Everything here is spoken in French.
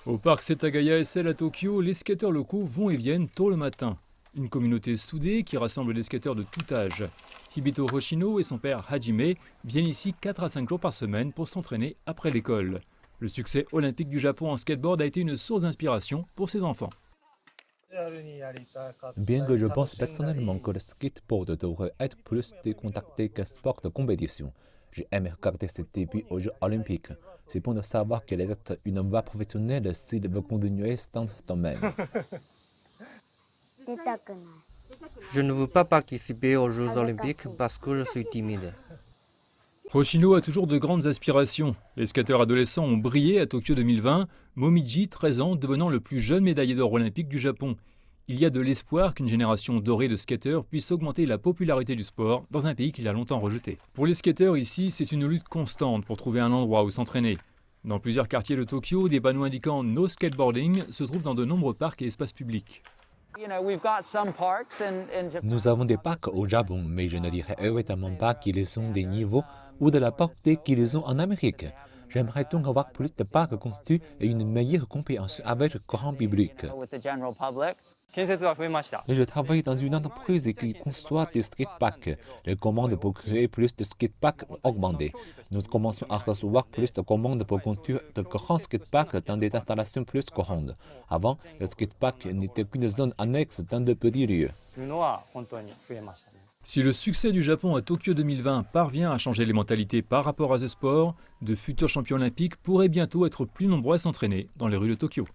Au parc Setagaya SL à Tokyo, les skateurs locaux vont et viennent tôt le matin. Une communauté soudée qui rassemble des skateurs de tout âge. Hibito Hoshino et son père Hajime viennent ici 4 à 5 jours par semaine pour s'entraîner après l'école. Le succès olympique du Japon en skateboard a été une source d'inspiration pour ses enfants. Bien que je pense personnellement que le skateboard devrait être plus décontracté qu'un sport de compétition, j'ai aimé regarder ses débuts aux Jeux Olympiques. C'est bon de savoir qu'il existe une voie professionnelle s'il veut continuer dans ce domaine. Je ne veux pas participer aux Jeux Olympiques parce que je suis timide. Hoshino a toujours de grandes aspirations. Les skateurs adolescents ont brillé à Tokyo 2020, Momiji, 13 ans, devenant le plus jeune médaillé d'or olympique du Japon. Il y a de l'espoir qu'une génération dorée de skateurs puisse augmenter la popularité du sport dans un pays qu'il a longtemps rejeté. Pour les skateurs ici, c'est une lutte constante pour trouver un endroit où s'entraîner. Dans plusieurs quartiers de Tokyo, des panneaux indiquant « No skateboarding » se trouvent dans de nombreux parcs et espaces publics. Nous avons des parcs au Japon, mais je ne dirais évidemment pas qu'ils ont des niveaux ou de la portée qu'ils ont en Amérique. J'aimerais donc avoir plus de parcs construits et une meilleure compréhension avec le grand public. Je travaille dans une entreprise qui conçoit des skateparks. Les commandes pour créer plus de skateparks ont augmenté. Nous commençons à recevoir plus de commandes pour construire de grands skateparks dans des installations plus grandes. Avant, le skatepark n'était qu'une zone annexe dans de petits lieux. Si le succès du Japon à Tokyo 2020 parvient à changer les mentalités par rapport à ce sport, de futurs champions olympiques pourraient bientôt être plus nombreux à s'entraîner dans les rues de Tokyo.